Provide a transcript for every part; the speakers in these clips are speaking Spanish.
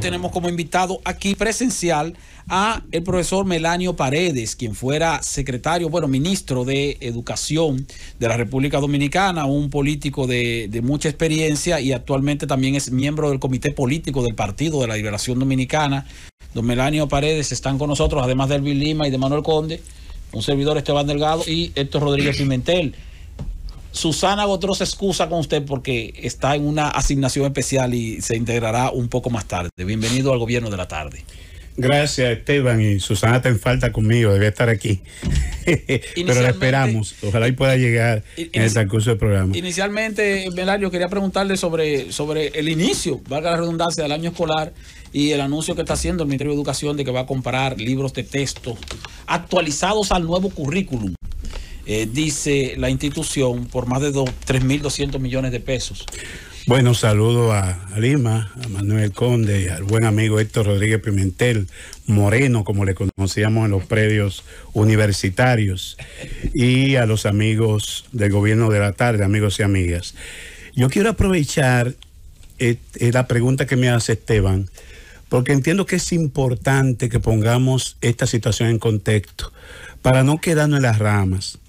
tenemos como invitado aquí presencial a el profesor Melanio Paredes, quien fuera secretario, ministro de Educación de la República Dominicana, un político de mucha experiencia y actualmente también es miembro del comité político del Partido de la Liberación Dominicana. Don Melanio Paredes están con nosotros, además de Elvin Lima y de Manuel Conde, un servidor Esteban Delgado y Héctor Rodríguez Pimentel. Susana Gotró se excusa con usted porque está en una asignación especial y se integrará un poco más tarde. Bienvenido al Gobierno de la Tarde. Gracias, Esteban, y Susana está en falta conmigo, debe estar aquí. Pero la esperamos, ojalá y pueda llegar en el transcurso del programa. Inicialmente, Melanio, quería preguntarle sobre el inicio, valga la redundancia, del año escolar y el anuncio que está haciendo el Ministerio de Educación de que va a comprar libros de texto actualizados al nuevo currículum. Dice la institución, por más de 3.200 millones de pesos. Bueno, saludo a Lima, a Manuel Conde, al buen amigo Héctor Rodríguez Pimentel, Moreno, como le conocíamos en los predios universitarios, y a los amigos del Gobierno de la Tarde, amigos y amigas. Yo quiero aprovechar la pregunta que me hace Esteban, porque entiendo que es importante que pongamos esta situación en contexto, para no quedarnos en las ramas.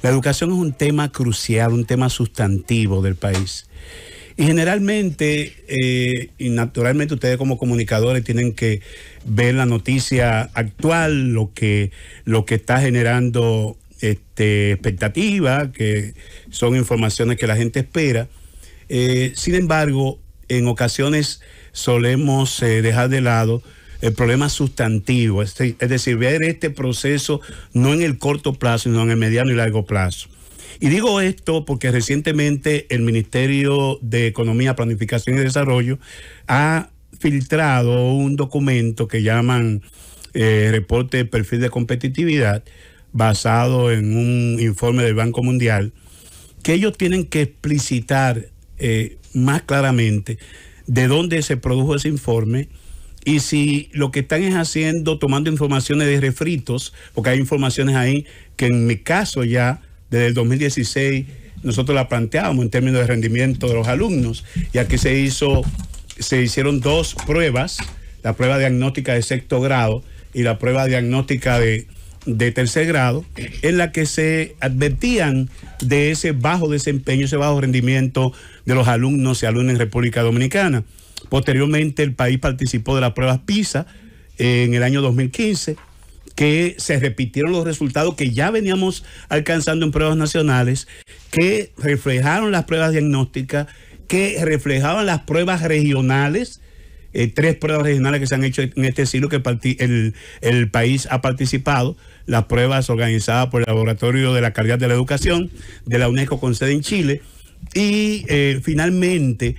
La educación es un tema crucial, un tema sustantivo del país. Y generalmente y naturalmente ustedes como comunicadores tienen que ver la noticia actual, lo que está generando expectativa, que son informaciones que la gente espera. Sin embargo, en ocasiones solemos dejar de lado el problema sustantivo, es decir, ver este proceso no en el corto plazo, sino en el mediano y largo plazo. Y digo esto porque recientemente el Ministerio de Economía, Planificación y Desarrollo ha filtrado un documento que llaman Reporte de Perfil de Competitividad, basado en un informe del Banco Mundial, que ellos tienen que explicitar más claramente de dónde se produjo ese informe y si lo que están es haciendo, tomando informaciones de refritos, porque hay informaciones ahí que en mi caso ya desde el 2016 nosotros la planteábamos en términos de rendimiento de los alumnos, y aquí se hicieron dos pruebas, la prueba diagnóstica de sexto grado y la prueba diagnóstica de tercer grado, en la que se advertían de ese bajo desempeño, ese bajo rendimiento de los alumnos y alumnas en República Dominicana. Posteriormente el país participó de las pruebas PISA en el año 2015, que se repitieron los resultados que ya veníamos alcanzando en pruebas nacionales, que reflejaron las pruebas diagnósticas, que reflejaban las pruebas regionales, 3 pruebas regionales que se han hecho en este siglo que el país ha participado, las pruebas organizadas por el Laboratorio de la Calidad de la Educación de la UNESCO con sede en Chile, y finalmente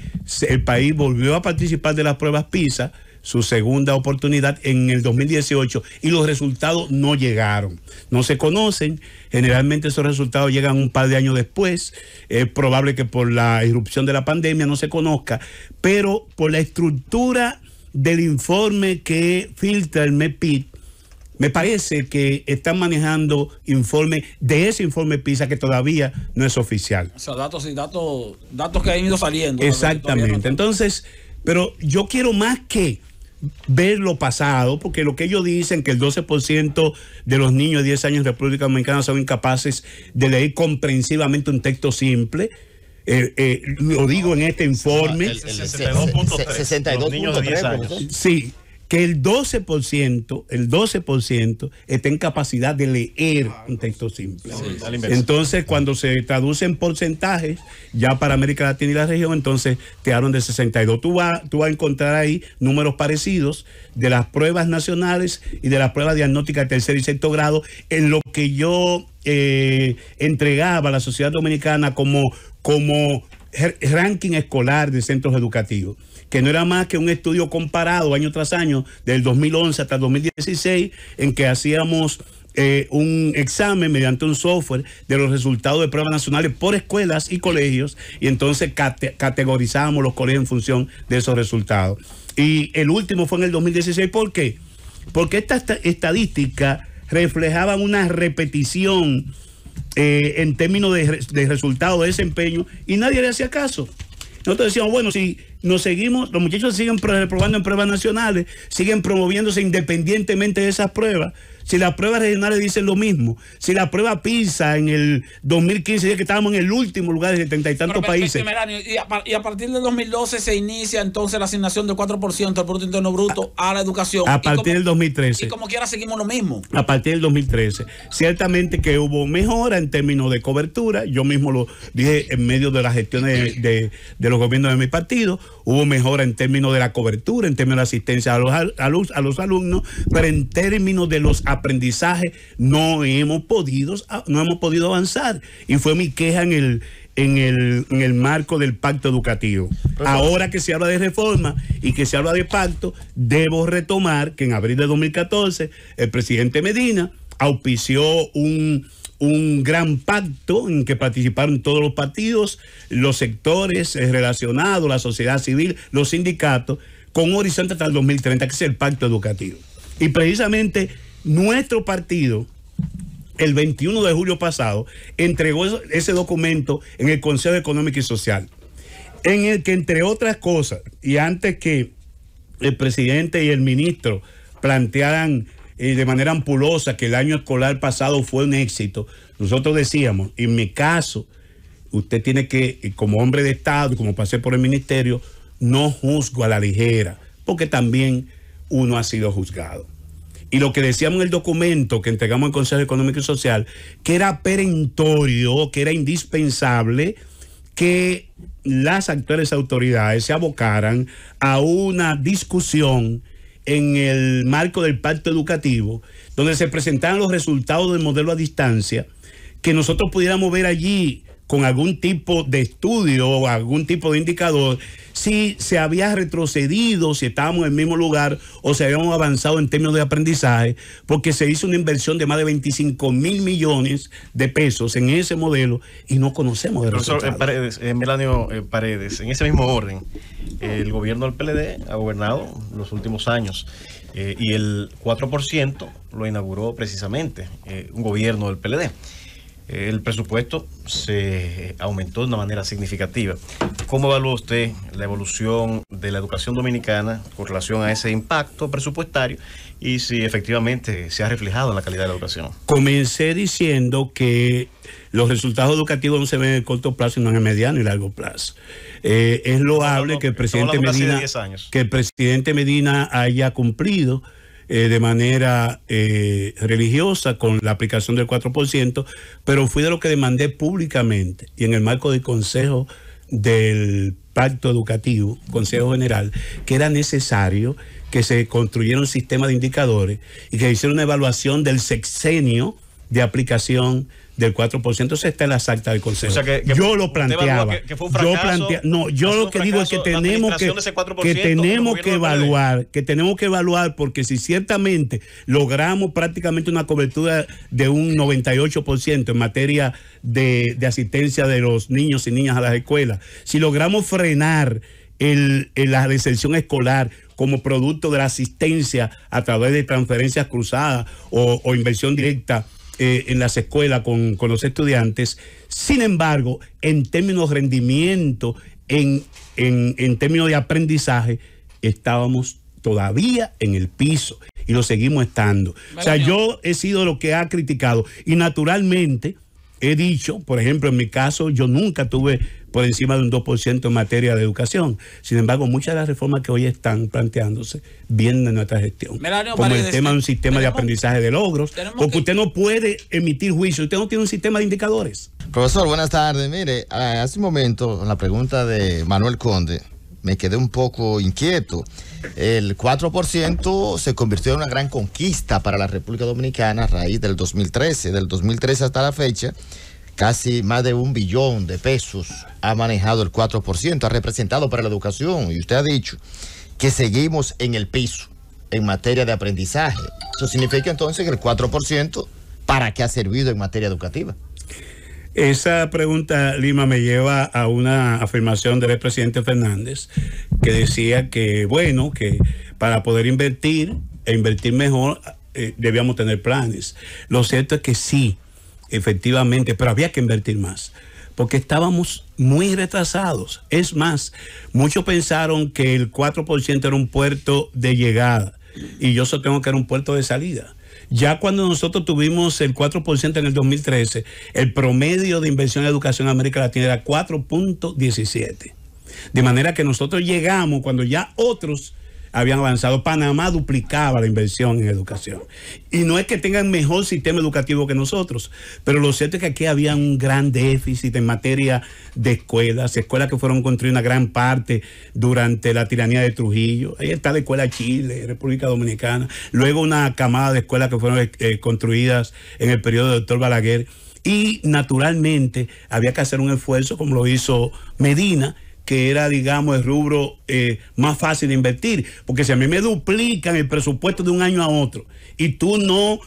el país volvió a participar de las pruebas PISA, su segunda oportunidad en el 2018, y los resultados no llegaron, no se conocen. Generalmente esos resultados llegan un par de años después. Es probable que por la irrupción de la pandemia no se conozca, pero por la estructura del informe que filtra el MEPID, me parece que están manejando informe de ese informe PISA que todavía no es oficial. O sea, datos que han ido saliendo. Exactamente. Entonces, pero yo quiero más que ver lo pasado, porque lo que ellos dicen que el 12% de los niños de 10 años en República Dominicana son incapaces de leer comprensivamente un texto simple. Lo digo en este informe. El 62.3 niños de 10 años. Sí, que el 12% está en capacidad de leer un texto simple. Sí, entonces, cuando se traduce en porcentajes, ya para América Latina y la región, entonces te hablan de 62. Tú vas a encontrar ahí números parecidos de las pruebas nacionales y de las pruebas diagnósticas de tercer y sexto grado, en lo que yo entregaba a la sociedad dominicana como ranking escolar de centros educativos, que no era más que un estudio comparado año tras año, del 2011 hasta el 2016, en que hacíamos un examen mediante un software de los resultados de pruebas nacionales por escuelas y colegios, y entonces categorizábamos los colegios en función de esos resultados. Y el último fue en el 2016. ¿Por qué? Porque esta estadística reflejaba una repetición en términos de resultados de desempeño, y nadie le hacía caso. Nosotros decíamos, bueno, si los muchachos siguen reprobando en pruebas nacionales, siguen promoviéndose independientemente de esas pruebas. Si las pruebas regionales dicen lo mismo, si la prueba PISA en el 2015 dice que estábamos en el último lugar de 70 y tantos países. Y a partir del 2012 se inicia entonces la asignación del 4% del Producto Interno Bruto a la educación. A partir del 2013. Y como quiera seguimos lo mismo. A partir del 2013. Ciertamente que hubo mejora en términos de cobertura. Yo mismo lo dije en medio de las gestiones de los gobiernos de mi partido. Hubo mejora en términos de la cobertura, en términos de asistencia a los alumnos, pero en términos de los aprendizajes no hemos podido avanzar. Y fue mi queja en el marco del pacto educativo. Ahora que se habla de reforma y que se habla de pacto, debo retomar que en abril de 2014 el presidente Medina auspició un gran pacto en que participaron todos los partidos, los sectores relacionados, la sociedad civil, los sindicatos, con un horizonte hasta el 2030, que es el pacto educativo. Y precisamente nuestro partido, el 21 de julio pasado, entregó ese documento en el Consejo Económico y Social, en el que, entre otras cosas, y antes que el presidente y el ministro plantearan de manera ampulosa que el año escolar pasado fue un éxito, nosotros decíamos, en mi caso, usted tiene que, como hombre de Estado y como pasé por el ministerio, no juzgo a la ligera, porque también uno ha sido juzgado. Y lo que decíamos en el documento que entregamos al Consejo Económico y Social, que era perentorio, que era indispensable que las actuales autoridades se abocaran a una discusión en el marco del pacto educativo, donde se presentaran los resultados del modelo a distancia, que nosotros pudiéramos ver allí con algún tipo de estudio o algún tipo de indicador si se había retrocedido, si estábamos en el mismo lugar o si habíamos avanzado en términos de aprendizaje, porque se hizo una inversión de más de 25 mil millones de pesos en ese modelo y no conocemos el resultado. Melanio Paredes, en ese mismo orden, el gobierno del PLD ha gobernado los últimos años y el 4% lo inauguró precisamente un gobierno del PLD. El presupuesto se aumentó de una manera significativa. ¿Cómo evalúa usted la evolución de la educación dominicana con relación a ese impacto presupuestario y si efectivamente se ha reflejado en la calidad de la educación? Comencé diciendo que los resultados educativos no se ven en el corto plazo, sino en el mediano y largo plazo. Es loable que el presidente Medina haya cumplido de manera religiosa con la aplicación del 4%, pero fui de lo que demandé públicamente y en el marco del Consejo del Pacto Educativo, Consejo General, que era necesario que se construyera un sistema de indicadores y que se hiciera una evaluación del sexenio de aplicación del 4%. Eso está en las actas del Consejo. O sea yo lo planteaba. Que fue un fracaso, yo lo que digo es que tenemos que evaluar, porque si ciertamente logramos prácticamente una cobertura de un 98% en materia de asistencia de los niños y niñas a las escuelas, si logramos frenar la deserción escolar como producto de la asistencia a través de transferencias cruzadas o inversión directa en las escuelas con los estudiantes. Sin embargo, en términos de rendimiento, en términos de aprendizaje, estábamos todavía en el piso y lo seguimos estando. O sea, yo he sido lo que ha criticado y naturalmente he dicho, por ejemplo, en mi caso, yo nunca tuve por encima de un 2% en materia de educación. Sin embargo, muchas de las reformas que hoy están planteándose vienen de nuestra gestión. Como el tema de un sistema de aprendizaje de logros, porque usted no puede emitir juicio, usted no tiene un sistema de indicadores. Profesor, buenas tardes. Mire, hace un momento, en la pregunta de Manuel Conde, me quedé un poco inquieto. El 4% se convirtió en una gran conquista para la República Dominicana a raíz del 2013. Del 2013 hasta la fecha, casi más de 1 billón de pesos ha manejado el 4%, ha representado para la educación. Y usted ha dicho que seguimos en el piso en materia de aprendizaje. Eso significa entonces que el 4%, ¿para qué ha servido en materia educativa? Esa pregunta, Lima, me lleva a una afirmación del expresidente Fernández, que decía que, bueno, que para poder invertir e invertir mejor, debíamos tener planes. Lo cierto es que sí, efectivamente, pero había que invertir más. porque estábamos muy retrasados. Es más, muchos pensaron que el 4% era un puerto de llegada y yo sostengo que era un puerto de salida. Ya cuando nosotros tuvimos el 4% en el 2013, el promedio de inversión en educación en América Latina era 4.17. De manera que nosotros llegamos cuando ya otros habían avanzado. Panamá duplicaba la inversión en educación. Y no es que tengan mejor sistema educativo que nosotros, pero lo cierto es que aquí había un gran déficit en materia de escuelas que fueron construidas una gran parte durante la tiranía de Trujillo. Ahí está la Escuela Chile, República Dominicana. Luego una camada de escuelas que fueron construidas en el periodo del doctor Balaguer. Y naturalmente había que hacer un esfuerzo, como lo hizo Medina, que era, digamos, el rubro más fácil de invertir. Porque si a mí me duplican el presupuesto de un año a otro y tú no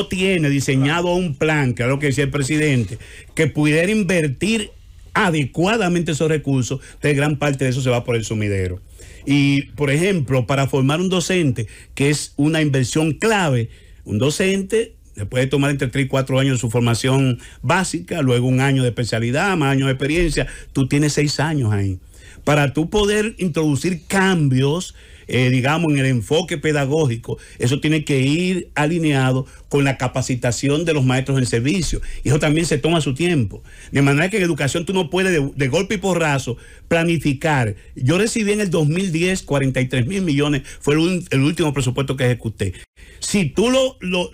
tienes diseñado un plan, que es lo que decía el presidente, que pudiera invertir adecuadamente esos recursos, entonces gran parte de eso se va por el sumidero. Y, por ejemplo, para formar un docente, que es una inversión clave, un docente le puede tomar entre 3 y 4 años de su formación básica, luego un año de especialidad, más años de experiencia. Tú tienes 6 años ahí. Para tú poder introducir cambios, digamos, en el enfoque pedagógico, eso tiene que ir alineado con la capacitación de los maestros en servicio. Y eso también se toma su tiempo. De manera que en educación tú no puedes de golpe y porrazo planificar. Yo recibí en el 2010 43.000 millones, fue el último presupuesto que ejecuté. Si tú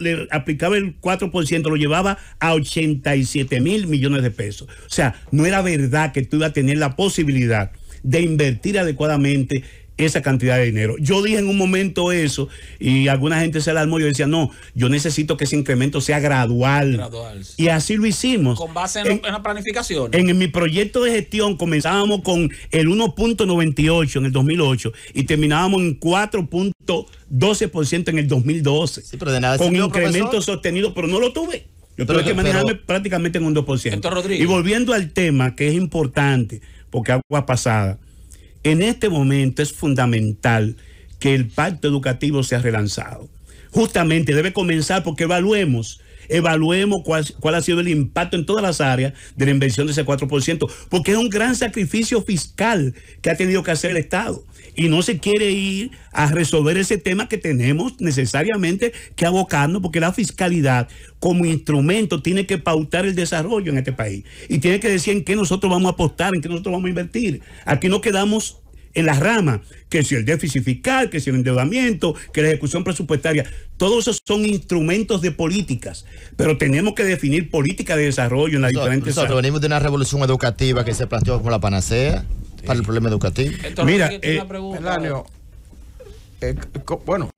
le aplicabas el 4%, lo llevaba a 87.000 millones de pesos. O sea, no era verdad que tú ibas a tener la posibilidad de invertir adecuadamente esa cantidad de dinero. Yo dije en un momento eso y alguna gente se alarmó. Yo decía, no, yo necesito que ese incremento sea gradual. Sí. Y así lo hicimos. Con base en la planificación. En mi proyecto de gestión comenzábamos con el 1.98 en el 2008 y terminábamos en 4.12% en el 2012. Sí, pero de nada con incremento sostenido, pero no lo tuve. Yo tuve que manejarme prácticamente en un 2%. Y volviendo al tema, que es importante, porque agua pasada, en este momento es fundamental que el pacto educativo sea relanzado. Justamente debe comenzar porque evaluemos cuál ha sido el impacto en todas las áreas de la inversión de ese 4%, porque es un gran sacrificio fiscal que ha tenido que hacer el Estado. Y no se quiere ir a resolver ese tema que tenemos necesariamente que abocarnos, porque la fiscalidad como instrumento tiene que pautar el desarrollo en este país. Y tiene que decir en qué nosotros vamos a apostar, en qué nosotros vamos a invertir. Aquí no quedamos en las ramas, que si el déficit fiscal, que si el endeudamiento, que la ejecución presupuestaria, todos esos son instrumentos de políticas, pero tenemos que definir política de desarrollo en las diferentes áreas. Venimos de una revolución educativa que se planteó como la panacea para el problema educativo. Entonces, mira, Melanio, bueno,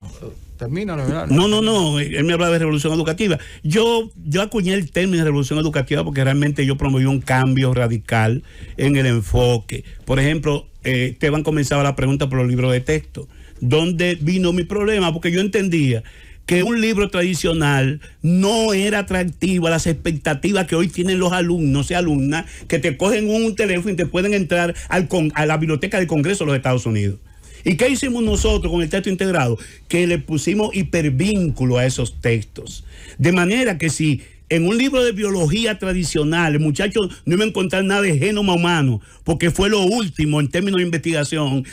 termina. No, él me habla de revolución educativa. Yo acuñé el término de revolución educativa porque realmente yo promoví un cambio radical en el enfoque. Por ejemplo, Esteban comenzaba la pregunta por los libros de texto. ¿Dónde vino mi problema? Porque yo entendía que un libro tradicional no era atractivo a las expectativas que hoy tienen los alumnos y alumnas, que te cogen un teléfono y te pueden entrar a la biblioteca del Congreso de los Estados Unidos. ¿Y qué hicimos nosotros con el texto integrado? Que le pusimos hipervínculo a esos textos. De manera que si en un libro de biología tradicional el muchacho no iba a encontrar nada de genoma humano, porque fue lo último en términos de investigación,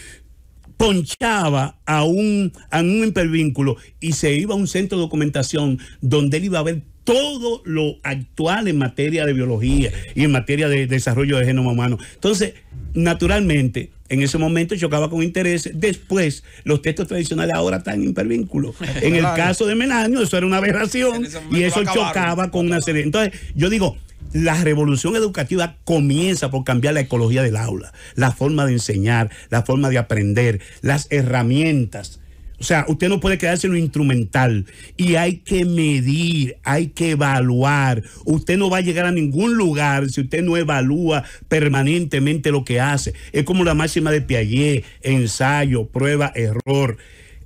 ponchaba a un hipervínculo y se iba a un centro de documentación donde él iba a ver todo lo actual en materia de biología y en materia de desarrollo del genoma humano. Entonces, naturalmente, en ese momento chocaba con intereses. Después, los textos tradicionales ahora están en hipervínculo. En el caso de Melanio, eso era una aberración y eso chocaba con una serie. Entonces, yo digo, la revolución educativa comienza por cambiar la ecología del aula, la forma de enseñar, la forma de aprender, las herramientas. O sea, usted no puede quedarse en lo instrumental y hay que medir, hay que evaluar. Usted no va a llegar a ningún lugar si usted no evalúa permanentemente lo que hace. Es como la máxima de Piaget: ensayo, prueba, error.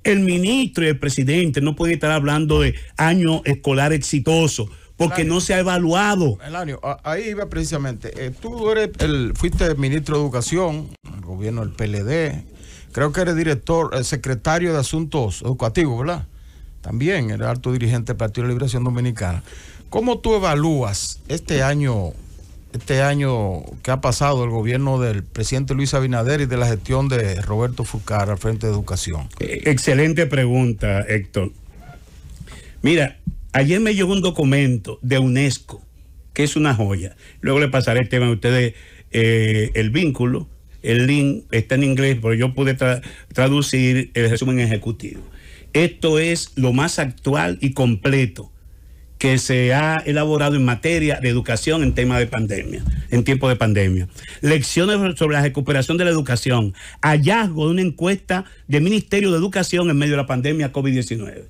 El ministro y el presidente no pueden estar hablando de año escolar exitoso porque no se ha evaluado. Melanio, ahí iba precisamente. Tú fuiste ministro de Educación, el gobierno del PLD. Creo que eres secretario de Asuntos Educativos, ¿verdad? También eres alto dirigente del Partido de Liberación Dominicana. ¿Cómo tú evalúas este año este año que ha pasado el gobierno del presidente Luis Abinader y de la gestión de Roberto Fulcar al frente de educación? Excelente pregunta, Héctor. Mira, ayer me llegó un documento de UNESCO, que es una joya. Luego le pasaré el tema a ustedes, el vínculo, el link está en inglés, pero yo pude traducir el resumen ejecutivo. Esto es lo más actual y completo que se ha elaborado en materia de educación en tema de pandemia, en tiempo de pandemia. Lecciones sobre la recuperación de la educación, hallazgo de una encuesta del Ministerio de Educación en medio de la pandemia COVID-19.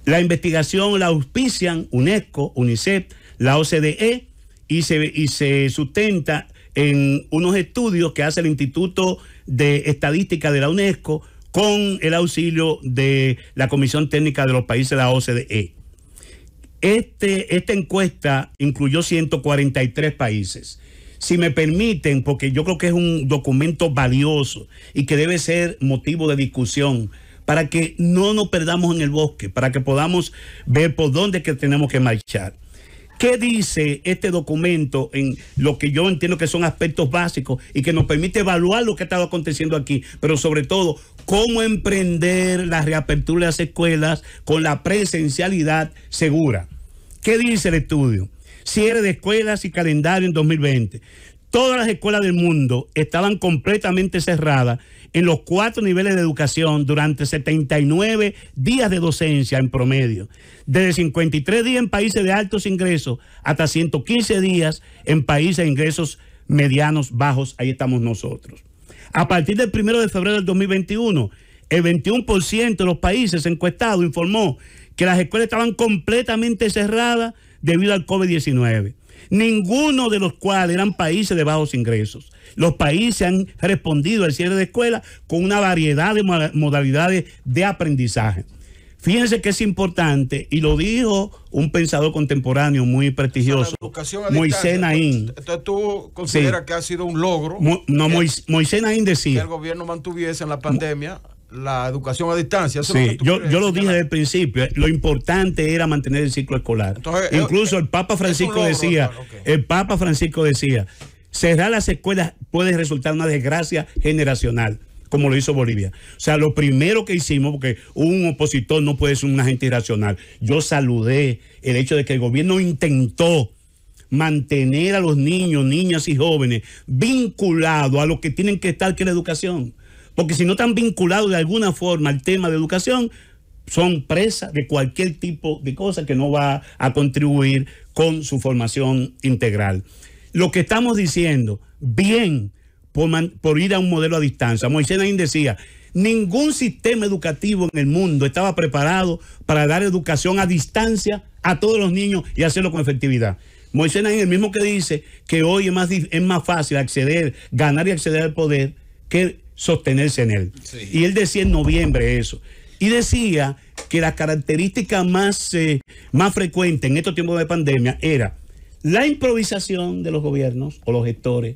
La investigación la auspician UNESCO, UNICEF, la OCDE y se sustenta en unos estudios que hace el Instituto de Estadística de la UNESCO con el auxilio de la Comisión Técnica de los países de la OCDE. Esta encuesta incluyó 143 países. Si me permiten, porque yo creo que es un documento valioso y que debe ser motivo de discusión para que no nos perdamos en el bosque, para que podamos ver por dónde es que tenemos que marchar. ¿Qué dice este documento en lo que yo entiendo que son aspectos básicos y que nos permite evaluar lo que ha estado aconteciendo aquí? Pero sobre todo, cómo emprender la reapertura de las escuelas con la presencialidad segura. ¿Qué dice el estudio? Cierre de escuelas y calendario en 2020. Todas las escuelas del mundo estaban completamente cerradas en los 4 niveles de educación durante 79 días de docencia en promedio. Desde 53 días en países de altos ingresos hasta 115 días en países de ingresos medianos, bajos. Ahí estamos nosotros. A partir del 1 de febrero del 2021, el 21% de los países encuestados informó que las escuelas estaban completamente cerradas debido al COVID-19. Ninguno de los cuales eran países de bajos ingresos. Los países han respondido al cierre de escuelas con una variedad de modalidades de aprendizaje. Fíjense que es importante, y lo dijo un pensador contemporáneo muy prestigioso, Moisés Naín. Entonces tú consideras que ha sido un logro. Moisés Naín decía que el gobierno mantuviese en la pandemia la educación a distancia. Eso sí, es lo que yo lo dije desde el principio. Lo importante era mantener el ciclo escolar. Entonces, incluso el Papa Francisco decía, cerrar las escuelas puede resultar una desgracia generacional, como lo hizo Bolivia. O sea, lo primero que hicimos, porque un opositor no puede ser un agente irracional, yo saludé el hecho de que el gobierno intentó mantener a los niños, niñas y jóvenes vinculados a lo que tienen que estar, que es la educación. Porque si no están vinculados de alguna forma al tema de educación, son presas de cualquier tipo de cosa que no va a contribuir con su formación integral. Lo que estamos diciendo, bien, por ir a un modelo a distancia. Moisés Naín decía, ningún sistema educativo en el mundo estaba preparado para dar educación a distancia a todos los niños y hacerlo con efectividad. Moisés Naín, el mismo que dice que hoy es más fácil ganar y acceder al poder que sostenerse en él. Sí. Y él decía en noviembre eso. Y decía que la característica más frecuente en estos tiempos de pandemia era la improvisación de los gobiernos o los gestores,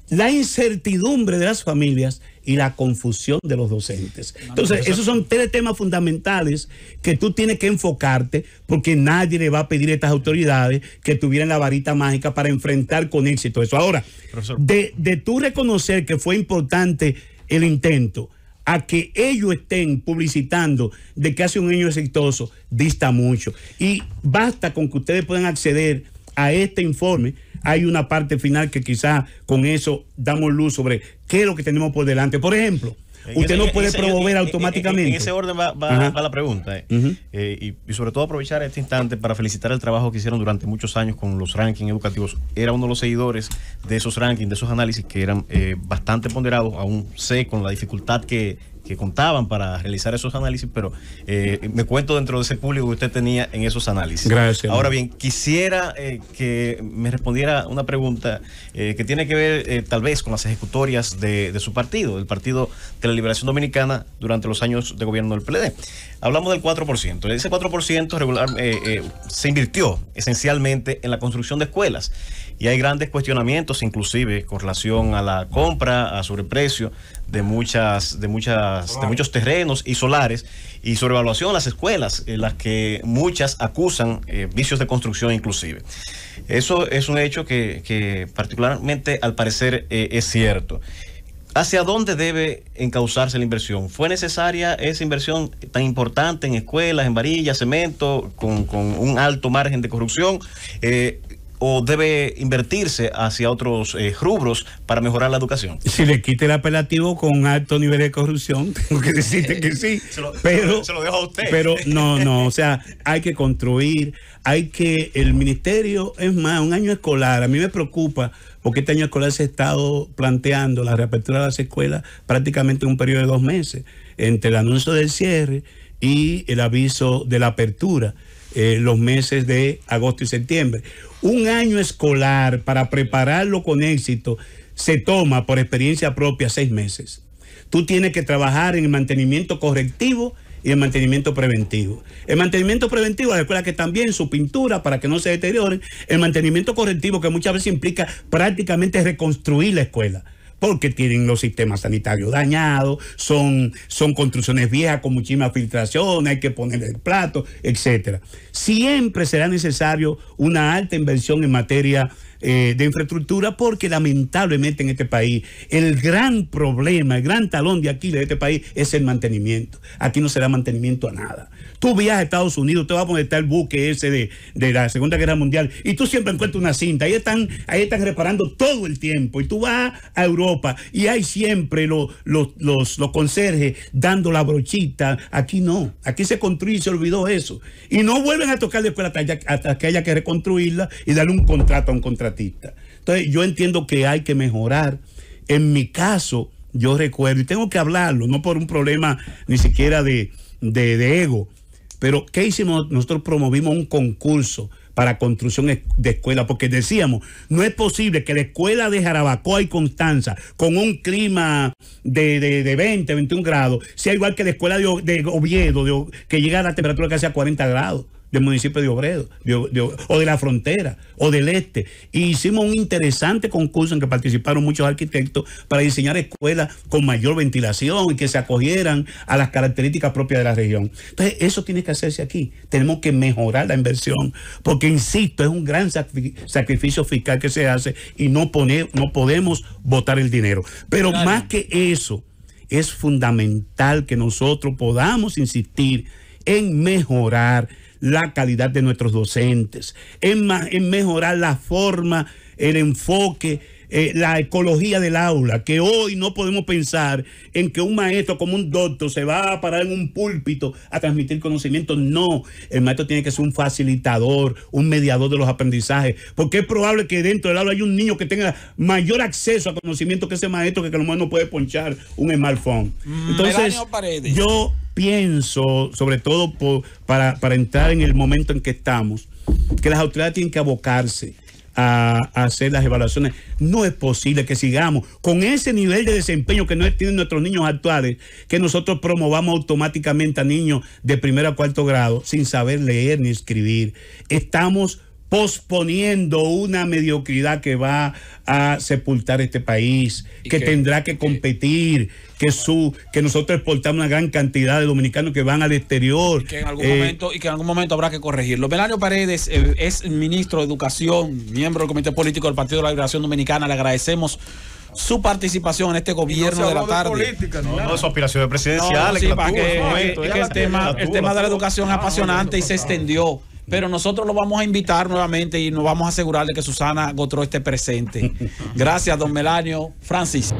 la incertidumbre de las familias y la confusión de los docentes. Entonces, esos son 3 temas fundamentales que tú tienes que enfocarte, porque nadie le va a pedir a estas autoridades que tuvieran la varita mágica para enfrentar con éxito eso. Ahora, de tú reconocer que fue importante el intento a que ellos estén publicitando de que hace un año exitoso, dista mucho. Y basta con que ustedes puedan acceder a este informe. Hay una parte final que quizás con eso damos luz sobre qué es lo que tenemos por delante. Por ejemplo, usted no puede promover automáticamente. En ese orden va la pregunta. Y sobre todo aprovechar este instante para felicitar el trabajo que hicieron durante muchos años con los rankings educativos. Era uno de los seguidores de esos rankings, de esos análisis que eran bastante ponderados. Aún sé con la dificultad que contaban para realizar esos análisis, pero me cuento dentro de ese público que usted tenía en esos análisis. Gracias. Ahora bien, quisiera que me respondiera una pregunta que tiene que ver tal vez con las ejecutorias de su partido, el Partido de la Liberación Dominicana, durante los años de gobierno del PLD. Hablamos del 4%. Ese 4% regular se invirtió esencialmente en la construcción de escuelas. Y hay grandes cuestionamientos, inclusive con relación a la compra, a sobreprecio de muchas de muchos terrenos y solares, y sobrevaluación de las escuelas, en las que muchas acusan vicios de construcción inclusive. Eso es un hecho que particularmente al parecer es cierto. ¿Hacia dónde debe encauzarse la inversión? ¿Fue necesaria esa inversión tan importante en escuelas, en varillas, cemento, con un alto margen de corrupción? ¿O debe invertirse hacia otros rubros para mejorar la educación? Si le quita el apelativo con un alto nivel de corrupción, tengo que decirte que sí. Se lo dejo a usted. Pero no, o sea, hay que construir, el ministerio, es más, un año escolar, a mí me preocupa, porque este año escolar se ha estado planteando la reapertura de las escuelas prácticamente en un periodo de 2 meses, entre el anuncio del cierre y el aviso de la apertura, los meses de agosto y septiembre. Un año escolar, para prepararlo con éxito, se toma por experiencia propia 6 meses. Tú tienes que trabajar en el mantenimiento correctivo y el mantenimiento preventivo. El mantenimiento preventivo, la escuela que también su pintura para que no se deterioren. El mantenimiento correctivo, que muchas veces implica prácticamente reconstruir la escuela, porque tienen los sistemas sanitarios dañados, son construcciones viejas con muchísima filtración, hay que poner el plato, etcétera. Siempre será necesario una alta inversión en materia de infraestructura, porque lamentablemente en este país el gran problema, el gran talón de Aquiles de este país es el mantenimiento. Aquí no será mantenimiento a nada. Tú viajas a Estados Unidos, te vas a poner el buque ese de la Segunda Guerra Mundial y tú siempre encuentras una cinta. Ahí están reparando todo el tiempo. Y tú vas a Europa y hay siempre los conserjes dando la brochita. Aquí no. Aquí se construye y se olvidó eso. Y no vuelven a tocar la escuela hasta que haya que reconstruirla y darle un contrato a un contratista. Entonces yo entiendo que hay que mejorar. En mi caso, yo recuerdo, y tengo que hablarlo, no por un problema ni siquiera de ego, pero ¿qué hicimos? Nosotros promovimos un concurso para construcción de escuelas, porque decíamos, no es posible que la escuela de Jarabacoa y Constanza, con un clima de 20, 21 grados, sea igual que la escuela de Oviedo, que llega a la temperatura casi a 40 grados. Del municipio de Obredo, o de la Frontera, o del Este. Y hicimos un interesante concurso en que participaron muchos arquitectos para diseñar escuelas con mayor ventilación y que se acogieran a las características propias de la región. Entonces, eso tiene que hacerse aquí. Tenemos que mejorar la inversión, porque, insisto, es un gran sacrificio fiscal que se hace y no podemos botar el dinero. Pero claro, más que eso, es fundamental que nosotros podamos insistir en mejorar la calidad de nuestros docentes, en mejorar la forma, el enfoque, la ecología del aula, que hoy no podemos pensar en que un maestro como un doctor se va a parar en un púlpito a transmitir conocimiento. No, el maestro tiene que ser un facilitador, un mediador de los aprendizajes, porque es probable que dentro del aula hay un niño que tenga mayor acceso a conocimiento que ese maestro, que a lo mejor no puede ponchar un smartphone. Entonces, yo pienso, sobre todo para entrar en el momento en que estamos, que las autoridades tienen que abocarse a hacer las evaluaciones. No es posible que sigamos con ese nivel de desempeño que no tienen nuestros niños actuales, que nosotros promovamos automáticamente a niños de 1er a 4º grado sin saber leer ni escribir. Estamos posponiendo una mediocridad que va a sepultar este país, que tendrá que competir, que nosotros exportamos una gran cantidad de dominicanos que van al exterior. Y que en algún momento habrá que corregirlo. Melanio Paredes es ministro de Educación, miembro del Comité Político del Partido de la Liberación Dominicana. Le agradecemos su participación en este gobierno de la tarde. Política, no, su aspiración presidencial. El tema de la educación es apasionante y se extendió. Pero nosotros lo vamos a invitar nuevamente y nos vamos a asegurar de que Susana Gotró esté presente. Gracias, don Melanio. Francis.